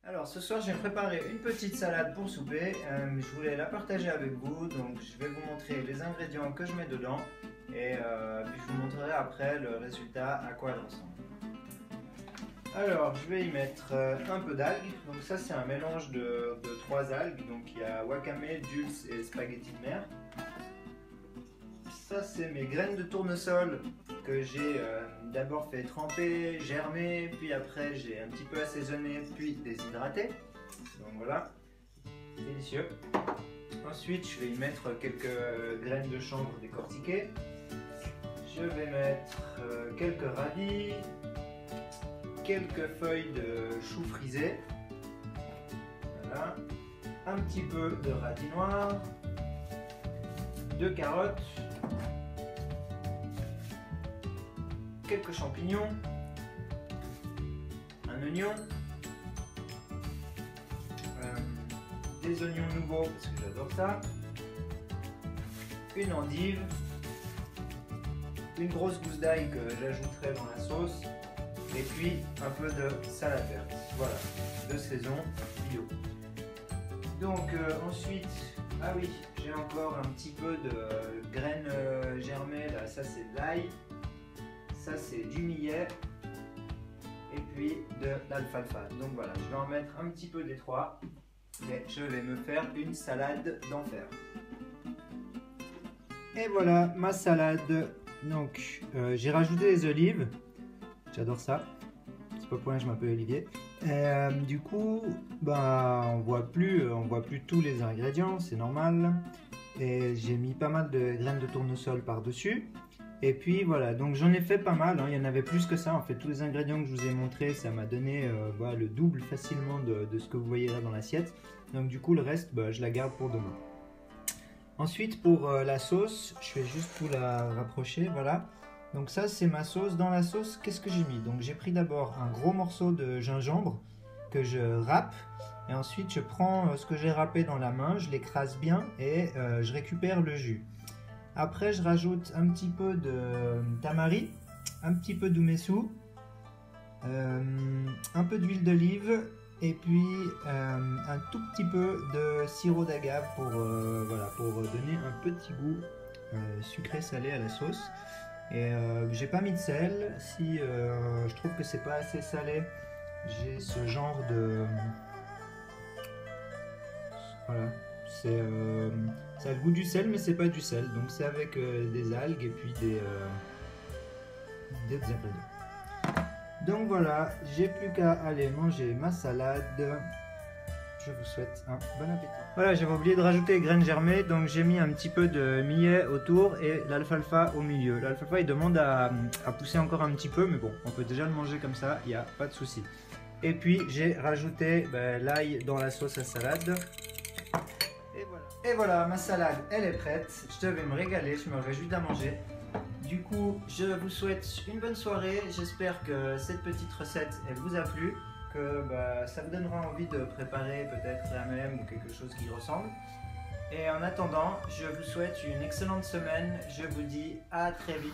Alors ce soir j'ai préparé une petite salade pour souper, je voulais la partager avec vous, donc je vais vous montrer les ingrédients que je mets dedans et puis je vous montrerai après le résultat, à quoi elle ressemble. Alors je vais y mettre un peu d'algues, donc ça c'est un mélange de trois algues, donc il y a wakame, dulse et spaghetti de mer. Ça c'est mes graines de tournesol que j'ai d'abord fait tremper, germer, puis après j'ai un petit peu assaisonné, puis déshydraté. Donc voilà, délicieux. Ensuite je vais y mettre quelques graines de chanvre décortiquées. Je vais mettre quelques radis, quelques feuilles de chou frisé. Voilà, un petit peu de radis noir, deux carottes, quelques champignons, un oignon, des oignons nouveaux parce que j'adore ça, une endive, une grosse gousse d'ail que j'ajouterai dans la sauce et puis un peu de salade verte, voilà, de saison bio. Donc ensuite, ah oui, j'ai encore un petit peu de graines germées là, ça c'est de l'ail. Ça c'est du millet et puis de l'alfalfa. Donc voilà, je vais en mettre un petit peu des trois et je vais me faire une salade d'enfer. Et voilà ma salade. Donc j'ai rajouté des olives, j'adore ça. C'est pas pour rien que je m'appelle Olivier. Et, du coup, on voit plus tous les ingrédients, c'est normal. Et j'ai mis pas mal de graines de tournesol par-dessus. Et puis voilà, donc j'en ai fait pas mal, hein. Il y en avait plus que ça, en fait tous les ingrédients que je vous ai montrés, ça m'a donné voilà, le double facilement de ce que vous voyez là dans l'assiette. Donc du coup le reste, je la garde pour demain. Ensuite pour la sauce, je vais juste vous la rapprocher, voilà. Donc ça c'est ma sauce. Dans la sauce, qu'est-ce que j'ai mis? Donc j'ai pris d'abord un gros morceau de gingembre que je râpe. Et ensuite je prends ce que j'ai râpé dans la main, je l'écrase bien et je récupère le jus. Après, je rajoute un petit peu de tamari, un petit peu d'umesu, un peu d'huile d'olive et puis un tout petit peu de sirop d'agave pour, voilà, pour donner un petit goût sucré-salé à la sauce. Et j'ai pas mis de sel. Si je trouve que c'est pas assez salé, j'ai ce genre de... Voilà, ça a le goût du sel, mais c'est pas du sel. Donc c'est avec des algues et puis des ingrédients. Donc voilà, j'ai plus qu'à aller manger ma salade. Je vous souhaite un bon appétit. Voilà, j'avais oublié de rajouter les graines germées, donc j'ai mis un petit peu de millet autour et l'alfalfa au milieu. L'alfalfa il demande à pousser encore un petit peu, mais bon, on peut déjà le manger comme ça, il n'y a pas de souci. Et puis j'ai rajouté l'ail dans la sauce à salade. Et voilà, ma salade, elle est prête. Je vais me régaler, je me réjouis de la manger. Du coup, je vous souhaite une bonne soirée. J'espère que cette petite recette, elle vous a plu. Que ça vous donnera envie de préparer peut-être la même ou quelque chose qui ressemble. Et en attendant, je vous souhaite une excellente semaine. Je vous dis à très vite.